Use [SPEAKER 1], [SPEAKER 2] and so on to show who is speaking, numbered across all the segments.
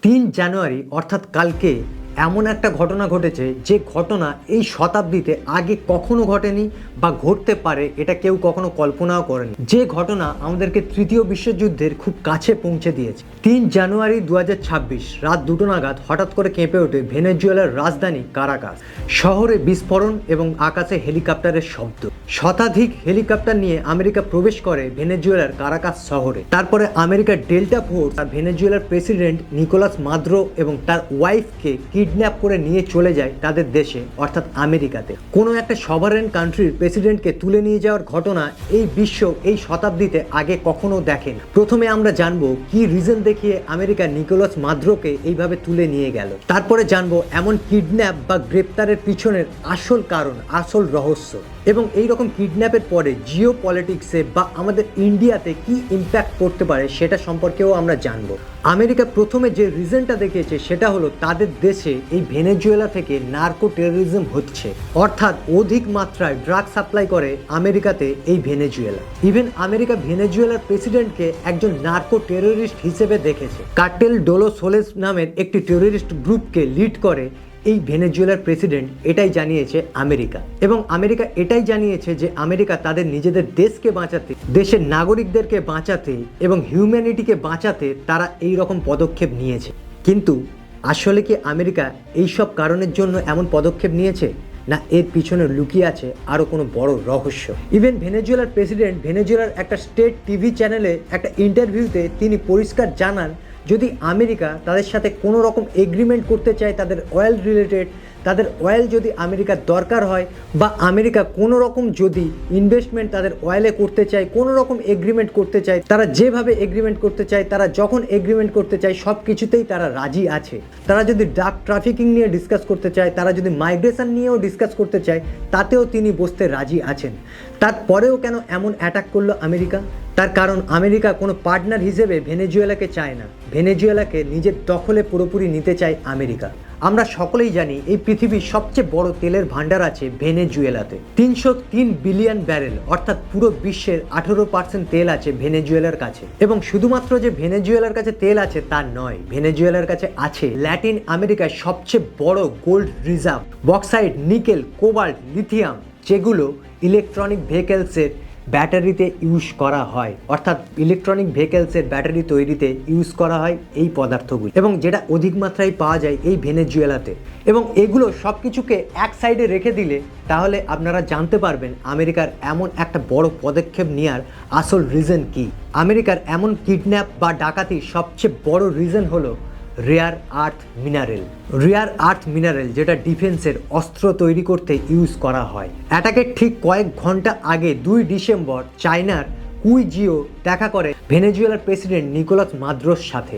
[SPEAKER 1] 3 জানুয়ারি অর্থাৎ কালকে এমন একটা ঘটনা ঘটেছে যে ঘটনা এই শতাব্দীতে আগে কখনো ঘটেনি বা ঘটতে পারে এটা কেউ কখনো কল্পনাও করেনি। যে ঘটনা আমাদেরকে তৃতীয় বিশ্বযুদ্ধের খুব কাছে পৌঁছে দিয়েছে। 3 জানুয়ারি 2026 রাত 2টো নাগাদ হঠাৎ করে কেঁপে ওঠে ভেনেজুয়েলার রাজধানী কারাকাস। শহরে বিস্ফোরণ এবং আকাশে হেলিকপ্টারের শব্দ। শতাধিক হেলিকপ্টার নিয়ে আমেরিকা প্রবেশ করে ভেনেজুয়েলার কারাকাস শহরে। তারপরে আমেরিকার ডেল্টা ফোর্স আর ভেনেজুয়েলার প্রেসিডেন্ট নিকোলাস মাদুরো এবং তার ওয়াইফকে কিডন্যাপ করে নিয়ে চলে যায় তাদের দেশে অর্থাৎ আমেরিকাতে। কোনো একটা সভারেন কান্ট্রির প্রেসিডেন্টকে তুলে নিয়ে যাওয়ার ঘটনা এই বিশ্ব এই শতাব্দীতে আগে কখনো দেখেন। প্রথমে আমরা জানবো কি রিজন দেখিয়ে আমেরিকা নিকোলাস মাদুরোকে এইভাবে তুলে নিয়ে গেল। তারপরে জানবো এমন কিডন্যাপ বা গ্রেপ্তারের পিছনের আসল কারণ, আসল রহস্য, এবং এই রকম কিডন্যাপের পরে জিও পলিটিক্সে বা আমাদের ইন্ডিয়াতে কি ইম্প্যাক্ট করতে পারে সেটা সম্পর্কেও আমরা জানবো। আমেরিকা প্রথমে যে রিজনটা দেখিয়েছে সেটা হলো তাদের দেশে এই ভেনেজুয়েলা থেকে নার্কো টেরোরিজম হচ্ছে, অর্থাৎ অধিক মাত্রায় ড্রাগ সাপ্লাই করে আমেরিকাতে এই ভেনেজুয়েলা। ইভেন আমেরিকা ভেনেজুয়েলার প্রেসিডেন্টকে একজন নার্কো টেরোরিস্ট হিসেবে দেখেছে। কার্টেল ডোলো সোলেস নামের একটি টেরোরিস্ট গ্রুপকে লিড করে এই ভেনেজুয়েলার প্রেসিডেন্ট, এটাই জানিয়েছে আমেরিকা। এবং আমেরিকা এটাই জানিয়েছে যে আমেরিকা তাদের নিজেদের দেশকে বাঁচাতে, দেশের নাগরিকদেরকে বাঁচাতে এবং হিউম্যানিটিকে বাঁচাতে তারা এই রকম পদক্ষেপ নিয়েছে। কিন্তু আসলে কি আমেরিকা এই সব কারণের জন্য এমন পদক্ষেপ নিয়েছে, না এর পিছনে লুকিয়ে আছে আরও কোনো বড় রহস্য? ইভেন ভেনেজুয়েলার প্রেসিডেন্ট ভেনেজুয়েলার একটা স্টেট টিভি চ্যানেলে একটা ইন্টারভিউতে তিনি পরিষ্কার জানান, যদি আমেরিকা তাদের সাথে কোনো রকম এগ্রিমেন্ট করতে চায় তাদের অয়েল রিলেটেড, তাদের অয়েল যদি আমেরিকার দরকার হয় বা আমেরিকা কোনো রকম যদি ইনভেস্টমেন্ট তাদের অয়েলে করতে চায়, কোনো রকম এগ্রিমেন্ট করতে চায়, তারা যেভাবে এগ্রিমেন্ট করতে চায়, তারা যখন এগ্রিমেন্ট করতে চায় সব কিছুতেই তারা রাজি আছে। তারা যদি ড্রাগ ট্রাফিকিং নিয়ে ডিসকাস করতে চায়, তারা যদি মাইগ্রেশন নিয়েও ডিসকাস করতে চায়, তাতেও তিনি বসতে রাজি আছেন। তারপরেও কেন এমন অ্যাটাক করলো আমেরিকা? তার কারণ আমেরিকা কোনো পার্টনার হিসেবে ভেনেজুয়েলাকে চায় না, ভেনেজুয়েলাকে নিজের দখলে পুরোপুরি নিতে চায় আমেরিকা। আমরা সকলেই জানি এই পৃথিবীর সবচেয়ে বড় তেলের ভান্ডার আছে ভেনেজুয়েলাতে। 303 বিলিয়ন ব্যারেল, অর্থাৎ পুরো বিশ্বের 18% তেল আছে ভেনেজুয়েলার কাছে। এবং শুধুমাত্র যে ভেনেজুয়েলার কাছে তেল আছে তা নয়, ভেনেজুয়েলার কাছে আছে ল্যাটিন আমেরিকার সবচেয়ে বড় gold reserve, bauxite, nickel, cobalt, lithium, যেগুলো ইলেকট্রনিক ভেহিকেলসের ব্যাটারিতে ইউজ করা হয়, অর্থাৎ ইলেকট্রনিক ভেহিকেলসের ব্যাটারি তৈরিতে ইউজ করা হয় এই পদার্থগুলি, এবং যেটা অধিক মাত্রায় পাওয়া যায় এই ভেনেজুয়েলাতে। এবং এগুলো সব কিছুকে এক সাইডে রেখে দিলে তাহলে আপনারা জানতে পারবেন আমেরিকার এমন একটা বড় পদক্ষেপ নেওয়ার আসল রিজন কি। আমেরিকার এমন কিডন্যাপ বা ডাকাতির সবচেয়ে বড় রিজন হলো rare earth mineral. Rare earth mineral যেটা ডিফেন্সের অস্ত্র তৈরি করতে ইউজ করা হয়। অ্যাটাকের ঠিক কয়েক ঘন্টা আগে 2 ডিসেম্বর চায়নার কুইজিও দেখা করে ভেনেজুয়েলার প্রেসিডেন্ট নিকোলাস মাদুরোর সাথে।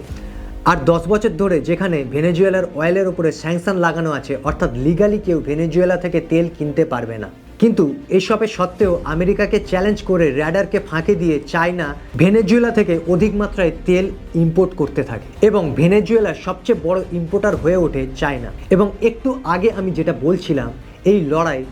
[SPEAKER 1] আর 10 বছর ধরে যেখানে ভেনেজুয়েলার অয়েলের উপরে স্যাংশন লাগানো আছে, অর্থাৎ লিগালি কেউ ভেনেজুয়েলা থেকে তেল কিনতে পারবে না। কিন্তু এসবের সত্ত্বেও আমেরিকাকে চ্যালেঞ্জ করে র্যাডারকে ফাঁকি দিয়ে চায়না ভেনেজুয়েলা থেকে অধিক মাত্রায় তেল ইম্পোর্ট করতে থাকে এবং ভেনেজুয়েলার সবচেয়ে বড় ইম্পোর্টার হয়ে ওঠে চায়না। এবং একটু আগে আমি যেটা বলছিলাম, এই লড়াই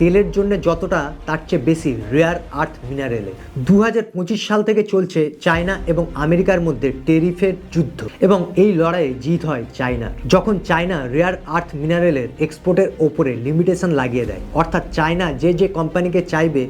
[SPEAKER 1] তেলের জন্য যতটা তার চেয়ে বেশি রেয়ার আর্থ মিনারেলে। 2025 সাল থেকে চলছে চায়না এবং আমেরিকার মধ্যে টেরিফের যুদ্ধ, এবং এই লড়াইয়ে জিত হয় চায়নার। যখন চায়না রেয়ার আর্থ মিনারেলের এক্সপোর্টের ওপরে লিমিটেশন লাগিয়ে দেয়, অর্থাৎ চায়না যে কোম্পানিকে চাইবে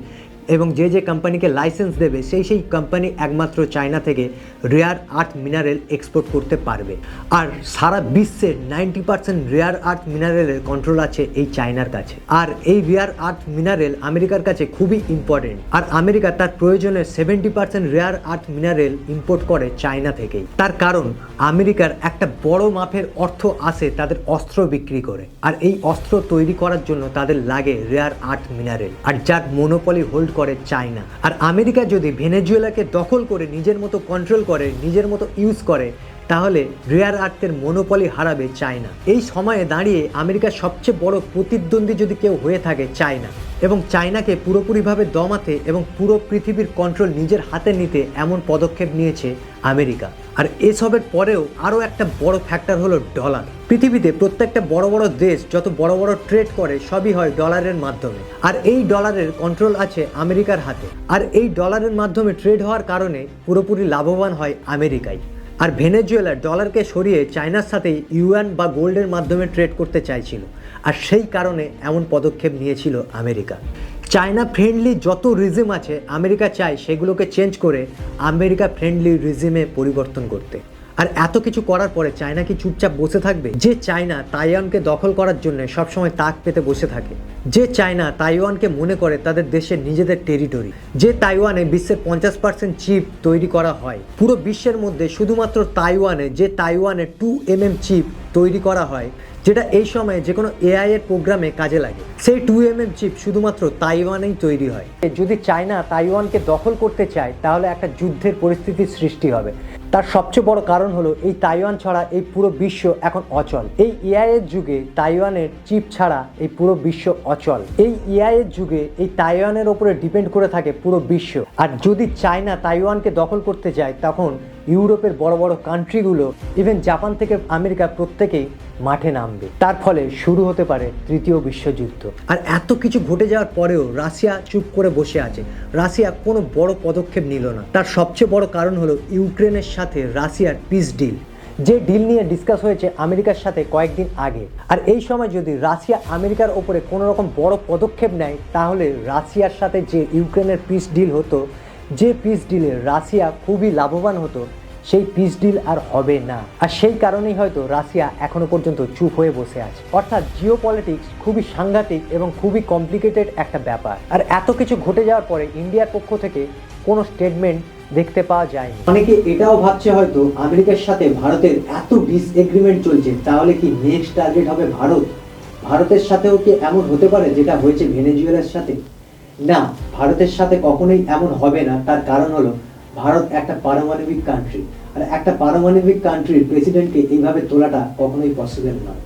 [SPEAKER 1] এবং যে কোম্পানিকে লাইসেন্স দেবে সেই কোম্পানি একমাত্র চায়না থেকে রেয়ার আর্থ মিনারেল এক্সপোর্ট করতে পারবে। আর সারা বিশ্বের 90% রেয়ার আর্থ মিনারেলের কন্ট্রোল আছে এই চায়নার কাছে। আর এই রেয়ার আর্থ মিনারেল আমেরিকার কাছে খুবই ইম্পর্টেন্ট। আর আমেরিকা তার প্রয়োজনে 70% রেয়ার আর্থ মিনারেল ইম্পোর্ট করে চায়না থেকেই। তার কারণ আমেরিকার একটা বড় মাপের অর্থ আসে তাদের অস্ত্র বিক্রি করে, আর এই অস্ত্র তৈরি করার জন্য তাদের লাগে রেয়ার আর্থ মিনারেল, আর যার মনোপলি হোল্ড করে চায়না। আর আমেরিকা যদি ভেনেজুয়েলাকে দখল করে নিজের মতো কন্ট্রোল করে, নিজের মতো ইউজ করে, তাহলে রেয়ার আর্থের মনোপলি হারাবে চায়না। এই সময়ে দাঁড়িয়ে আমেরিকার সবচেয়ে বড় প্রতিদ্বন্দ্বী যদি কেউ হয়ে থাকে চায়না, এবং চায়নাকে পুরোপুরিভাবে দমাতে এবং পুরো পৃথিবীর কন্ট্রোল নিজের হাতে নিতে এমন পদক্ষেপ নিয়েছে আমেরিকা। আর এসবের পরেও আরও একটা বড় ফ্যাক্টর হলো ডলার। পৃথিবীতে প্রত্যেকটা বড় বড় দেশ যত বড় বড় ট্রেড করে সবই হয় ডলারের মাধ্যমে, আর এই ডলারের কন্ট্রোল আছে আমেরিকার হাতে। আর এই ডলারের মাধ্যমে ট্রেড হওয়ার কারণে পুরোপুরি লাভবান হয় আমেরিকাই। আর ভেনেজুয়েলা ডলারকে সরিয়ে চায়নার সাথে ইউয়ান বা গোল্ডের মাধ্যমে ট্রেড করতে চাইছিল, আর সেই কারণে এমন পদক্ষেপ নিয়েছিল আমেরিকা। চায়না ফ্রেন্ডলি যত রিজিম আছে আমেরিকা চায় সেগুলোকে চেঞ্জ করে আমেরিকা ফ্রেন্ডলি রিজিমে পরিবর্তন করতে। আর এত কিছু করার পরে চায়না কি চুপচাপ বসে থাকবে? যে চায়না তাইওয়ানকে দখল করার জন্য সবসময় তাক পেতে বসে থাকে, যে চায়না তাইওয়ানকে মনে করে তাদের দেশের নিজেদের টেরিটরি, যে তাইওয়ানে বিশ্বের 50% চিপ তৈরি করা হয়, পুরো বিশ্বের মধ্যে শুধুমাত্র তাইওয়ানে যে তাইওয়ানে 2mm চিপ তৈরি করা হয়, যেটা এই সময়ে যে কোনো এআই এর প্রোগ্রামে কাজে লাগে, সেই 2mm চিপ শুধুমাত্র তাইওয়ানেই তৈরি হয়। যদি চায়না তাইওয়ানকে দখল করতে চায় তাহলে একটা যুদ্ধের পরিস্থিতির সৃষ্টি হবে। তার সবচেয়ে বড় কারণ হলো এই তাইওয়ান ছাড়া এই পুরো বিশ্ব এখন অচল। এই এআই এর যুগে তাইওয়ানের চিপ ছাড়া এই পুরো বিশ্ব অচল। এই এআই এর যুগে এই তাইওয়ানের ওপরে ডিপেন্ড করে থাকে পুরো বিশ্ব। আর যদি চায়না তাইওয়ানকে দখল করতে যায় তখন ইউরোপের বড় বড় কান্ট্রিগুলো, ইভেন জাপান থেকে আমেরিকা, প্রত্যেকেই মাঠে নামবে। তার ফলে শুরু হতে পারে তৃতীয় বিশ্বযুদ্ধ। আর এত কিছু ঘটে যাওয়ার পরেও রাশিয়া চুপ করে বসে আছে। রাশিয়া কোনো বড় পদক্ষেপ নিল না। তার সবচেয়ে বড় কারণ হলো ইউক্রেনের সাথে রাশিয়ার পিস ডিল, যে ডিল নিয়ে ডিসকাস হয়েছে আমেরিকার সাথে কয়েকদিন আগে। আর এই সময় যদি রাশিয়া আমেরিকার ওপরে কোনো রকম বড় পদক্ষেপ নেয় তাহলে রাশিয়ার সাথে যে ইউক্রেনের পিস ডিল হতো, যে পিস ডিলে রাশিয়া খুবই লাভবান হতো, সেই পিস ডিল আর হবে না। আর সেই কারণেই হয়তো রাশিয়া এখনো পর্যন্ত চুপ হয়ে বসে আছে। অর্থাৎ জিও পলিটিক্স খুবই সাংঘাতিক এবং খুবই কমপ্লিকেটেড একটা ব্যাপার। আর এত কিছু ঘটে যাওয়ার পরে ইন্ডিয়ার পক্ষ থেকে কোনো স্টেটমেন্ট দেখতে পাওয়া যায়নি। অনেকে এটাও ভাবছে হয়তো আমেরিকার সাথে ভারতের এত ডিসএগ্রিমেন্ট চলছে, তাহলে কি নেক্সট টার্গেট হবে ভারত? ভারতের সাথেও কি এমন হতে পারে যেটা হয়েছে ভেনেজুয়েলার সাথে? না, ভারতের সাথে কখনোই এমন হবে না। তার কারণ হলো ভারত একটা পারমাণবিক কান্ট্রি, আর একটা পারমাণবিক কান্ট্রির প্রেসিডেন্টকে এইভাবে তোলাটা কখনোই পসিবল নয়।